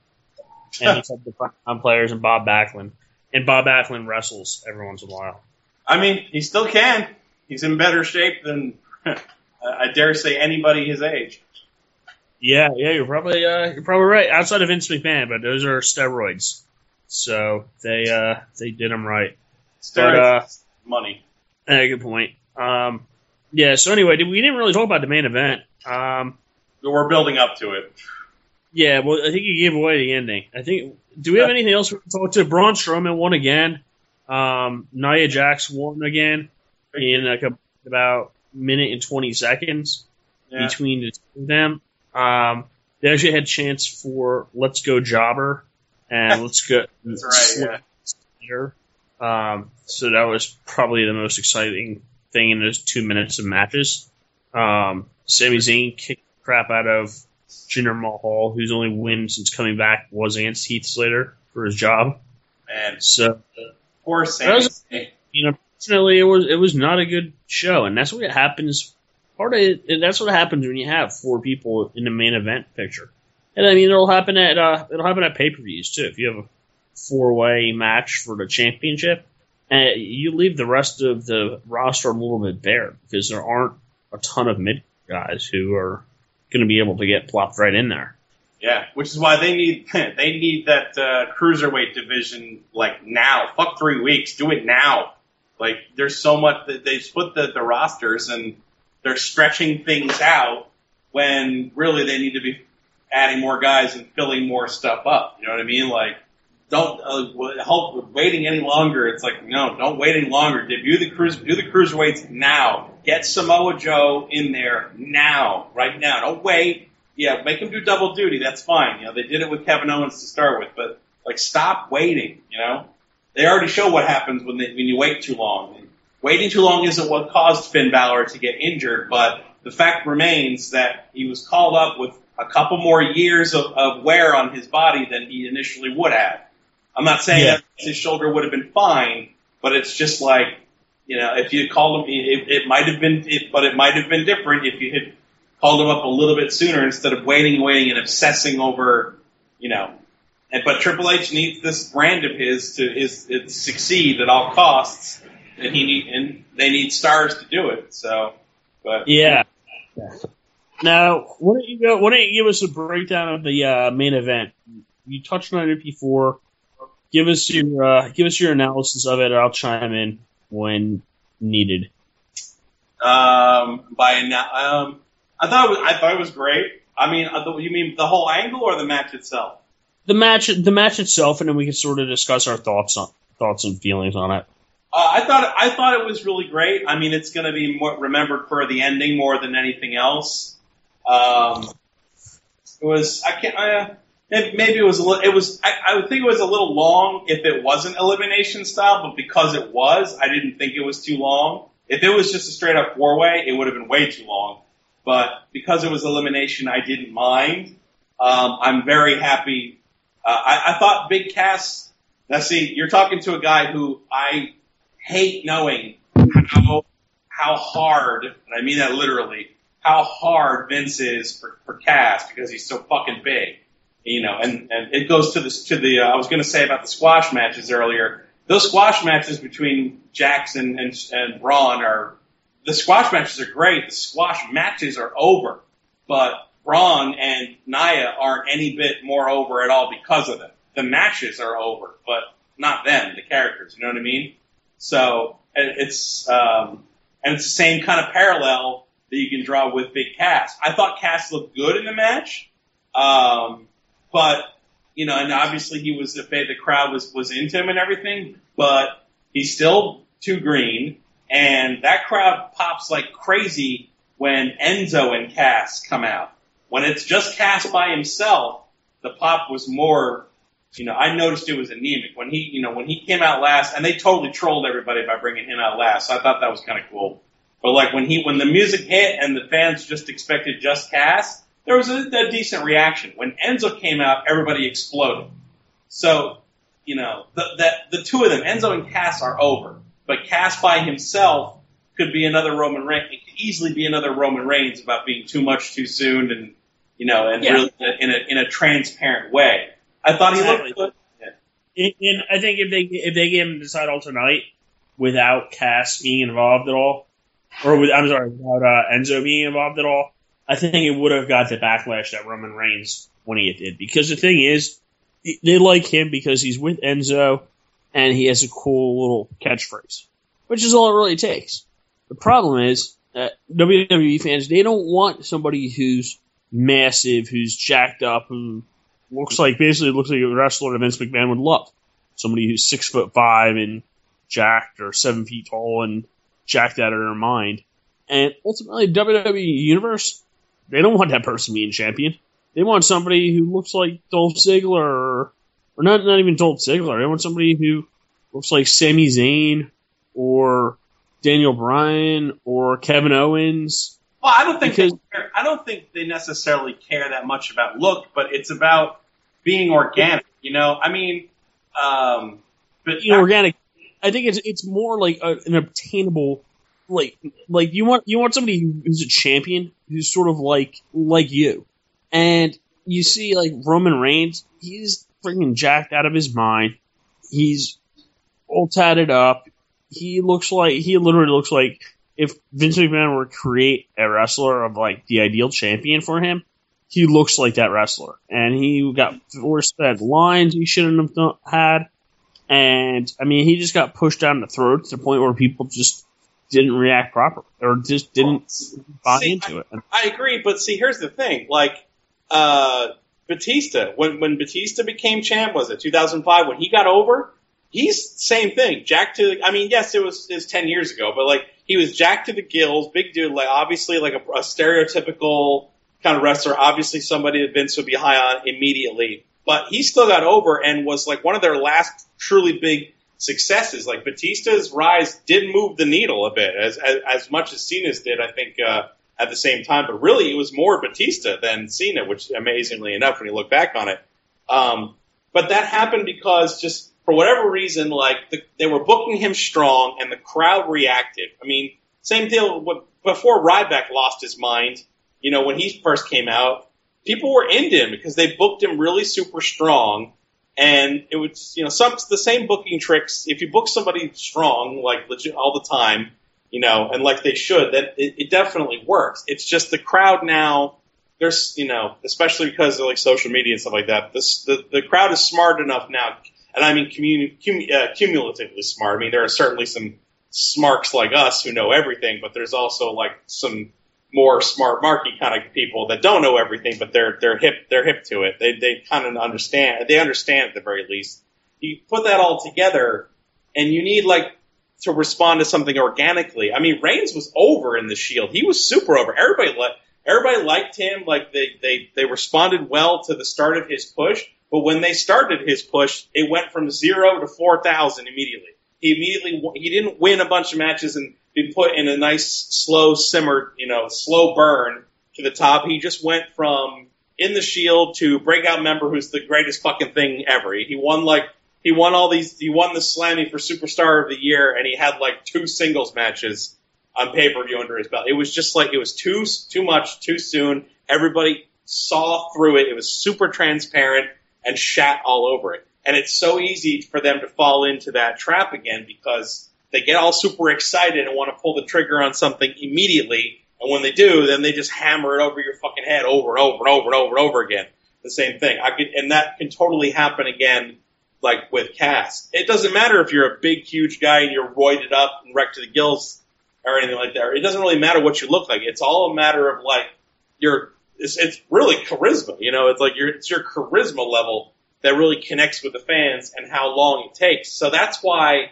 And it's like the primetime players and Bob Backlund. And Bob Backlund wrestles every once in a while. I mean, he still can. He's in better shape than I dare say anybody his age. Yeah, you're probably right. Outside of Vince McMahon, but those are steroids, so they did him right. Steroids, money. Good point. Yeah. So anyway, we didn't really talk about the main event. We're building up to it. Yeah. Well, I think you gave away the ending. Do we have anything else we can talk to? Braun Strowman won again. Nia Jax won again in like about minute and 20 seconds between the two of them. They actually had a chance for Let's Go Jobber and Let's Go. That's right, yeah. So that was probably the most exciting thing in those 2 minutes of matches. Sami Zayn kicked the crap out of Jinder Mahal, whose only win since coming back was against Heath Slater for his job. Man, so poor Sami Zayn. Unfortunately, it was not a good show, and that's what happens. That's what happens when you have 4 people in the main event picture, and I mean it'll happen at pay-per-views too. If you have a 4-way match for the championship, and you leave the rest of the roster a little bit bare because there aren't a ton of mid guys who are going to be able to get plopped right in there. Yeah, which is why they need that cruiserweight division like now. Fuck 3 weeks, do it now. Like there's so much that they split the rosters and they're stretching things out when really they need to be adding more guys and filling more stuff up. You know what I mean? Like, don't waiting any longer. It's like, no, don't wait any longer. Do the cruiserweights now. Get Samoa Joe in there now, right now. Don't wait. Yeah, make him do double duty. That's fine. They did it with Kevin Owens to start with, but like, stop waiting. They already show what happens when you wait too long. Waiting too long isn't what caused Finn Balor to get injured, but the fact remains that he was called up with a couple more years of wear on his body than he initially would have. I'm not saying that his shoulder would have been fine, but it's just like, if you called him, it might have been different if you had called him up a little bit sooner instead of waiting and obsessing over, but Triple H needs this brand of his to succeed at all costs. And they need stars to do it. So, but yeah. Now, why don't you give us a breakdown of the main event? You touched on it before. Give us your analysis of it. I'll chime in when needed. I thought it was great. I mean, you mean the whole angle or the match itself? The match itself, and then we can sort of discuss our thoughts and feelings on it. I thought it was really great. I mean, it's going to be remembered for the ending more than anything else. It was. Maybe it was. I would think it was a little long if it wasn't elimination style, but because it was, I didn't think it was too long. If it was just a straight up 4-way, it would have been way too long. But because it was elimination, I didn't mind. I'm very happy. I thought Big Cass. Now, see, you're talking to a guy who I hate knowing how hard, and I mean that literally, how hard Vince is for Cass because he's so fucking big. You know, and it goes to the I was going to say about the squash matches earlier. Those squash matches between Jackson and Braun the squash matches are great. The squash matches are over, but Braun and Nia aren't any bit more over at all because of them. The matches are over, but not them, the characters. You know what I mean? So it's the same kind of parallel that you can draw with Big Cass. I thought Cass looked good in the match, but you know, and obviously the crowd was into him and everything, but he's still too green, and that crowd pops like crazy when Enzo and Cass come out. When it's just Cass by himself, the pop was more, you know, I noticed it was anemic. When he came out last, and they totally trolled everybody by bringing him out last, so I thought that was kind of cool. But like when the music hit and the fans just expected just Cass, there was a decent reaction. When Enzo came out, everybody exploded. So, you know, the two of them, Enzo and Cass, are over. But Cass by himself could be another Roman Reigns. It could easily be another Roman Reigns about being too much too soon, and you know, and really in a transparent way. I thought he looked good. Yeah. And I think if they gave him the title tonight without Cass being involved at all, without Enzo being involved at all, I think it would have got the backlash that Roman Reigns when he did. Because the thing is, they like him because he's with Enzo and he has a cool little catchphrase, which is all it really takes. The problem is that WWE fans, they don't want somebody who's massive, who's jacked up, who basically looks like a wrestler that Vince McMahon would love. Somebody who's 6'5" and jacked, or 7 feet tall and jacked out of their mind. And ultimately, WWE Universe, they don't want that person being champion. They want somebody who looks like Dolph Ziggler, or not even Dolph Ziggler. They want somebody who looks like Sami Zayn, or Daniel Bryan, or Kevin Owens. Well, I don't think they necessarily care that much about look, but it's about being organic. You know, I mean, organic. I think it's more like an obtainable. Like you want somebody who's a champion, who's sort of like you, and you see like Roman Reigns, he's freaking jacked out of his mind. He's all tatted up. He literally looks like if Vince McMahon were to create a wrestler of like the ideal champion for him, he looks like that wrestler. And he got forced fed lines he shouldn't have had, and I mean he just got pushed down the throat to the point where people just didn't react properly, or just didn't buy into it. I agree, but see, here's the thing. Like, Batista, when Batista became champ, was it 2005, when he got over, he's same thing. Jacked to, I mean, yes, it was 10 years ago, but like, he was jacked to the gills, big dude, like, obviously like a stereotypical kind of wrestler, obviously somebody that Vince would be high on immediately, but he still got over and was like one of their last truly big successes. Like Batista's rise did move the needle a bit, as much as Cena's did, I think, at the same time. But really, it was more Batista than Cena, which amazingly enough, when you look back on it. But that happened because just for whatever reason, like they were booking him strong, and the crowd reacted. I mean, same deal before Ryback lost his mind. You know, when he first came out, people were into him because they booked him really super strong. And it was, you know, the same booking tricks. If you book somebody strong, like legit all the time, you know, and like they should, then it definitely works. It's just the crowd now, there's, you know, especially because of like social media and stuff like that, the crowd is smart enough now. And I mean, cumulatively smart. I mean, there are certainly some smarks like us who know everything, but there's also like some more smart marky kind of people that don't know everything, but they're hip to it. They kind of understand. They understand at the very least. You put that all together, and you need like to respond to something organically. I mean, Reigns was over in the Shield. He was super over. Everybody liked him. Like they responded well to the start of his push. But when they started his push, it went from 0 to 4,000 immediately. He didn't win a bunch of matches and be put in a nice slow simmer, slow burn to the top. He just went from in the Shield to breakout member, who's the greatest fucking thing ever. He won the Slammy for Superstar of the Year, and he had like 2 singles matches on pay-per-view under his belt. It was just like, it was too much, too soon. Everybody saw through it. It was super transparent and shat all over it. And it's so easy for them to fall into that trap again because they get all super excited and want to pull the trigger on something immediately. And when they do, then they just hammer it over your fucking head over and over and over and over and over again. The same thing. And that can totally happen again, like with Cass. It doesn't matter if you're a big, huge guy and you're roided up and wrecked to the gills or anything like that. It doesn't really matter what you look like. It's all a matter of like it's really charisma. It's like it's your charisma level that really connects with the fans and how long it takes. So that's why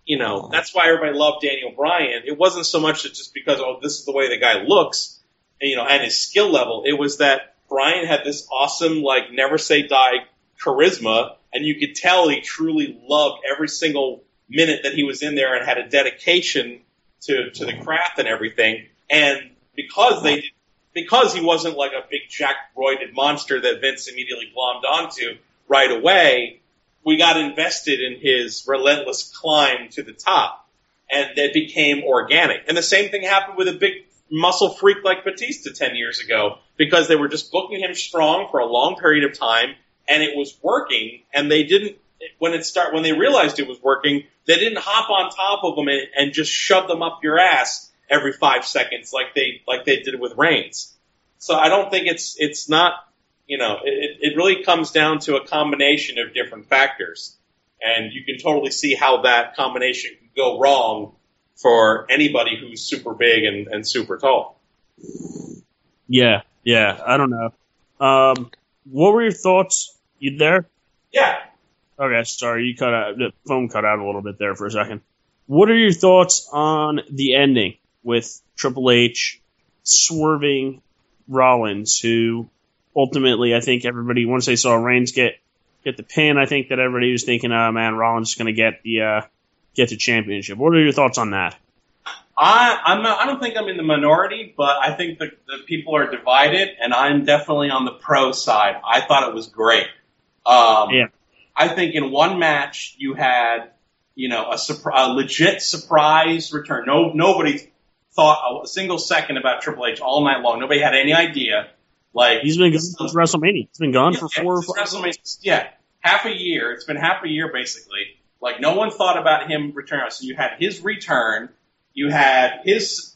everybody loved Daniel Bryan. It wasn't so much just because, this is the way the guy looks, and his skill level. It was that Bryan had this awesome, like, never say die charisma, and you could tell he truly loved every single minute that he was in there and had a dedication to the craft and everything. And because he wasn't like a big jack-roided monster that Vince immediately glommed onto right away, we got invested in his relentless climb to the top, and it became organic. And the same thing happened with a big muscle freak like Batista 10 years ago, because they were just booking him strong for a long period of time, and it was working, and they didn't, when they realized it was working, they didn't hop on top of them and just shove them up your ass every 5 seconds like they did with Reigns. So I don't think it's not, it really comes down to a combination of different factors. And you can totally see how that combination can go wrong for anybody who's super big and super tall. Yeah, I don't know. What were your thoughts? You there? Yeah. Okay, sorry, you cut out. The phone cut out a little bit there for a second. What are your thoughts on the ending with Triple H swerving Rollins, who ultimately, I think everybody, once they saw Reigns get the pin, I think that everybody was thinking, oh man, Rollins is going to get the championship. What are your thoughts on that? I don't think I'm in the minority, but I think the people are divided, and I'm definitely on the pro side. I thought it was great. Yeah. I think in one match you had, a legit surprise return. Nobody thought a single second about Triple H all night long. Nobody had any idea. Like, he's been gone since WrestleMania. He's been gone for 4 or 5 months. Yeah, half a year. It's been half a year basically. Like, no one thought about him returning. So you had his return. You had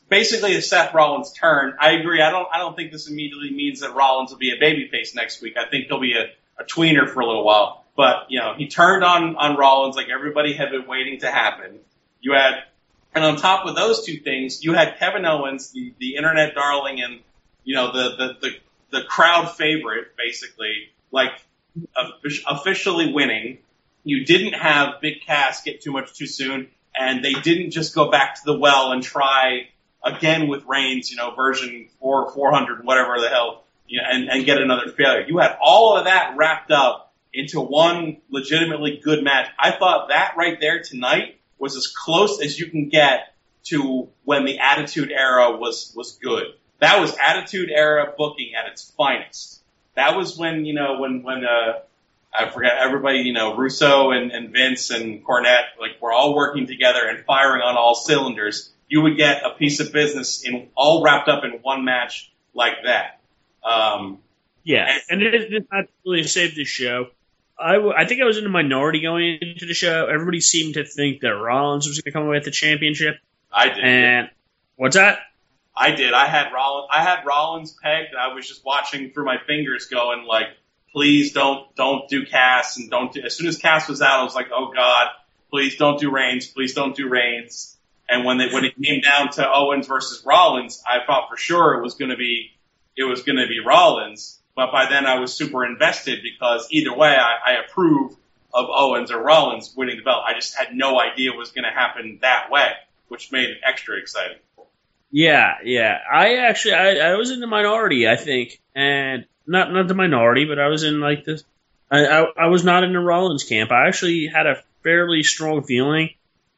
basically a Seth Rollins turn. I agree. I don't think this immediately means that Rollins will be a babyface next week. I think he'll be a tweener for a little while. But, he turned on Rollins like everybody had been waiting to happen. And on top of those two things, you had Kevin Owens, the internet darling and, the crowd favorite, basically, like, officially winning. You didn't have Big Cass get too much too soon, and they didn't just go back to the well and try again with Reigns, version 400, whatever the hell, and get another failure. You had all of that wrapped up into one legitimately good match. I thought that right there tonight was as close as you can get to when the Attitude Era was good. That was Attitude Era booking at its finest. That was when, I forget, everybody, Russo and Vince and Cornette, like, were all working together and firing on all cylinders. You would get a piece of business all wrapped up in one match like that. And it did not really save the show. I think I was in the minority going into the show. Everybody seemed to think that Rollins was going to come away with the championship. I did. And what's that? I did. I had Rollins pegged. I was just watching through my fingers, going like, please don't do Cass, and don't do. As soon as Cass was out, I was like, oh God, please don't do Reigns. Please don't do Reigns. And when it came down to Owens versus Rollins, I thought for sure it was going to be Rollins. But by then I was super invested because either way I approved of Owens or Rollins winning the belt. I just had no idea it was going to happen that way, which made it extra exciting. Yeah. I was in the minority, I think, and not the minority, but I was in like this. I was not in the Rollins camp. I actually had a fairly strong feeling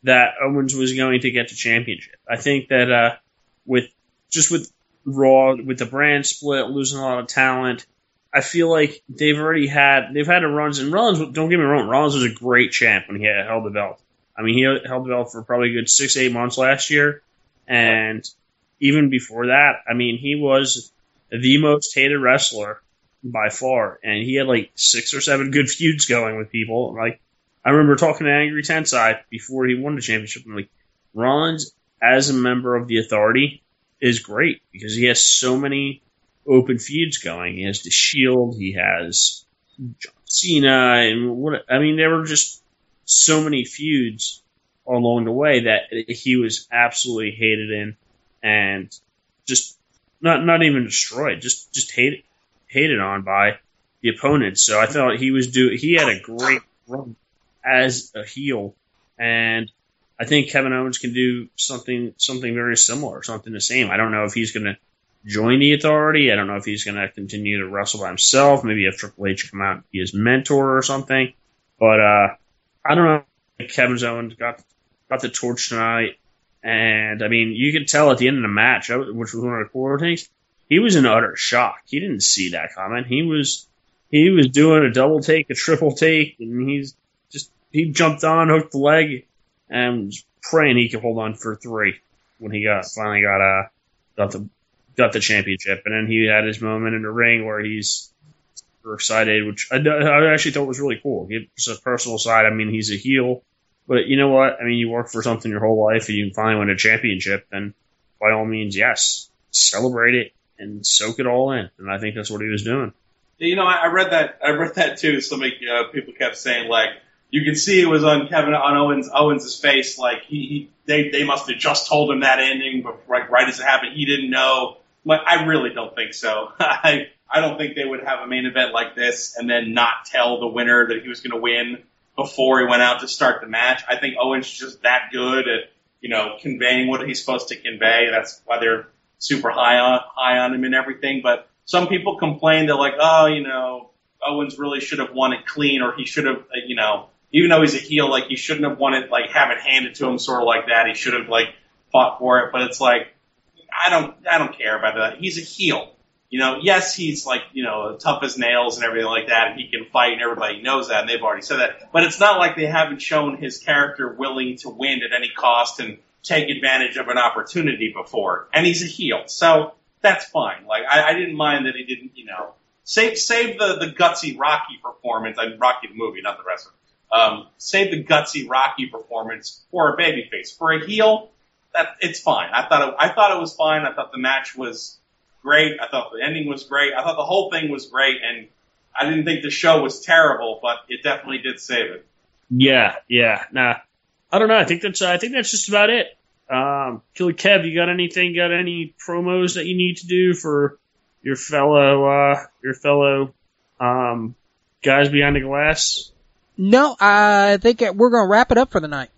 that Owens was going to get the championship. I think that with Raw, with the brand split, losing a lot of talent, I feel like they've had a runs, and Rollins, don't get me wrong, Rollins was a great champ when he held the belt. I mean, he held the belt for probably a good 6-8 months last year, and even before that, I mean, he was the most hated wrestler by far, and he had like 6 or 7 good feuds going with people. Like, I remember talking to Angry Tensai before he won the championship, and like, Rollins, as a member of the Authority, is great because he has so many open feuds going. He has the Shield, he has John Cena, and there were just so many feuds along the way that he was absolutely hated in, and just not even destroyed, just hated on by the opponents. So I thought he had a great run as a heel, and I think Kevin Owens can do something very similar, something the same. I don't know if he's going to join the Authority. I don't know if he's going to continue to wrestle by himself. Maybe have Triple H come out and be his mentor or something. But I don't know. Kevin Owens got the torch tonight, and I mean, you could tell at the end of the match, which was one of the core things, he was in utter shock. He didn't see that coming. He was doing a double take, a triple take, and he jumped on, hooked the leg, and was praying he could hold on for 3 when he finally got the championship. And then he had his moment in the ring where he's super excited, which I actually thought was really cool. It's a personal side. I mean, he's a heel, but you know what? I mean, you work for something your whole life and you can finally win a championship, then by all means, yes, celebrate it and soak it all in. And I think that's what he was doing. You know, I read that too. So many people kept saying, like, you can see it was on Owens' face, like they must have just told him that ending, but right as it happened, he didn't know. Like, I really don't think so. I don't think they would have a main event like this and then not tell the winner that he was going to win before he went out to start the match. I think Owens is just that good at, conveying what he's supposed to convey. That's why they're super high on him and everything. But some people complain, they're like, Owens really should have won it clean, or he should have, even though he's a heel, like, he shouldn't have won it, like, have it handed to him sort of like that. He should have, like, fought for it. But it's like, I don't care about that. He's a heel. Yes, he's like, tough as nails and everything like that, and he can fight, and everybody knows that, and they've already said that. But it's not like they haven't shown his character willing to win at any cost and take advantage of an opportunity before. And he's a heel. So that's fine. Like, I didn't mind that he didn't, save the gutsy Rocky performance. I mean, Rocky the movie, not the wrestler. Save the gutsy Rocky performance for a babyface. For a heel, it's fine. I thought it was fine. I thought the match was great. I thought the ending was great. I thought the whole thing was great, and I didn't think the show was terrible, but it definitely did save it. Yeah. Nah, I don't know. I think that's just about it. Killer Kev, you got anything? Got any promos that you need to do for your fellow guys behind the glass? No, I think we're going to wrap it up for the night.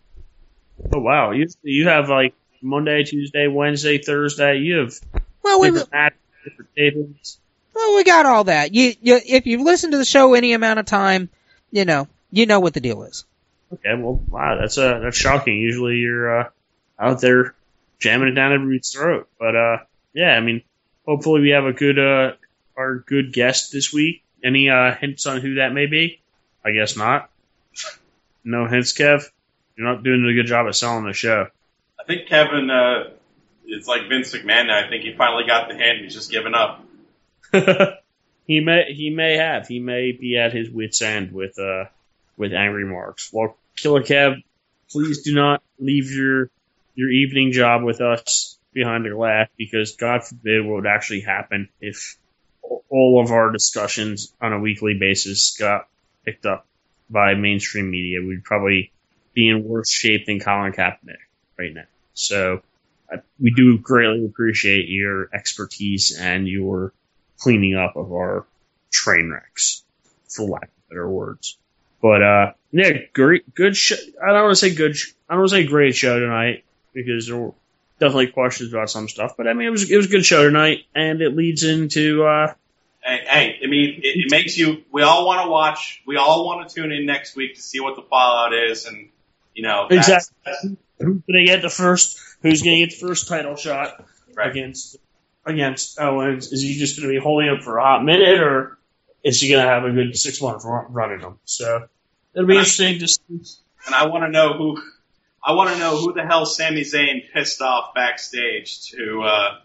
Oh, wow. You have, like, Monday, Tuesday, Wednesday, Thursday. You have different matches, different tables. Well, we got all that. If you've listened to the show any amount of time, you know what the deal is. Okay, well, wow, that's shocking. Usually you're out there jamming it down everybody's throat. But, yeah, I mean, hopefully we have our good guest this week. Any hints on who that may be? I guess not. No hints, Kev? You're not doing a good job of selling the show. I think Kevin, it's like Vince McMahon now. I think he finally got the hint. He's just given up. He may have. He may be at his wit's end with Angry Marks. Well, Killer Kev, please do not leave your evening job with us behind the glass, because God forbid what would actually happen if all of our discussions on a weekly basis got picked up by mainstream media. We'd probably be in worse shape than Colin Kaepernick right now. So we do greatly appreciate your expertise and your cleaning up of our train wrecks, for lack of better words. But yeah, good show. I don't want to say great show tonight, because there were definitely questions about some stuff. But I mean, it was a good show tonight, and it leads into. Hey, I mean, it makes you. We all want to watch. We all want to tune in next week to see what the fallout is, and Exactly. Who's gonna get the first? Who's gonna get the first title shot against Owens? Is he just gonna be holding him for a hot minute, or is he gonna have a good 6 month run in him? So it'll be interesting to see. And I want to know who the hell Sami Zayn pissed off backstage to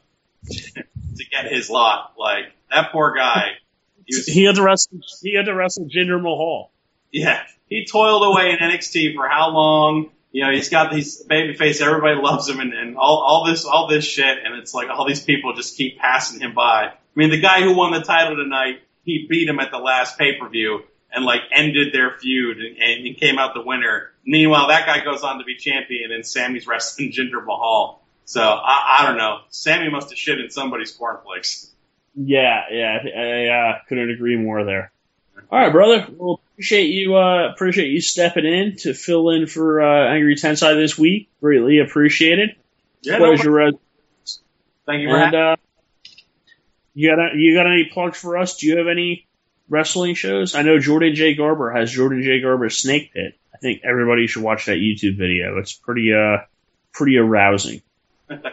get his lot. Like, that poor guy. He had to wrestle Jinder Mahal. Yeah, he toiled away in NXT for how long? He's got these babyface, everybody loves him, and all this shit, and it's like all these people just keep passing him by. I mean, the guy who won the title tonight, he beat him at the last pay-per-view and like ended their feud and he came out the winner. Meanwhile, that guy goes on to be champion, and Sammy's wrestling Jinder Mahal. So I don't know. Sammy must have shit in somebody's cornflakes. Yeah, I couldn't agree more there. All right, brother. Well, appreciate you stepping in to fill in for Angry Tensai this week. Greatly appreciated. Yeah, pleasure. Thank you for having me. You got any plugs for us? Do you have any wrestling shows? I know Jordan J. Garber has Jordan J. Garber's Snake Pit. I think everybody should watch that YouTube video. It's pretty arousing. No,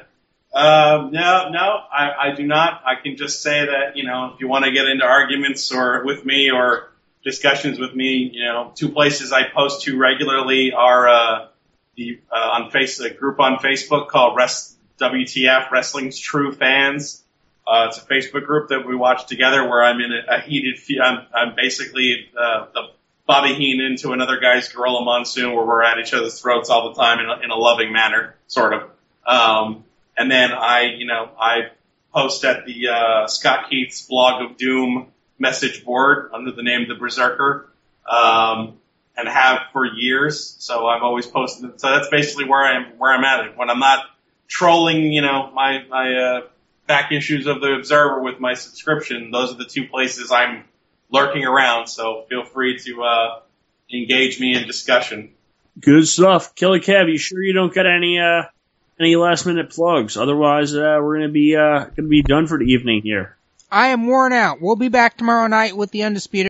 I do not. I can just say that, if you want to get into arguments with me or discussions with me, two places I post to regularly are, a group on Facebook called WTF, Wrestling's True Fans. It's a Facebook group that we watch together where I'm in a heated feud. I'm basically, the Bobby Heenan to another guy's Gorilla Monsoon, where we're at each other's throats all the time in a loving manner, sort of. And then I post at the Scott Keith's Blog of Doom message board under the name The Berserker, and have for years. So I've always posted. So that's basically where I'm at it. When I'm not trolling, my back issues of the Observer with my subscription, those are the two places I'm lurking around. So feel free to engage me in discussion. Good stuff, Killer Kev. You sure you don't got any last minute plugs? Otherwise, we're gonna be done for the evening here. I am worn out. We'll be back tomorrow night with the Undisputed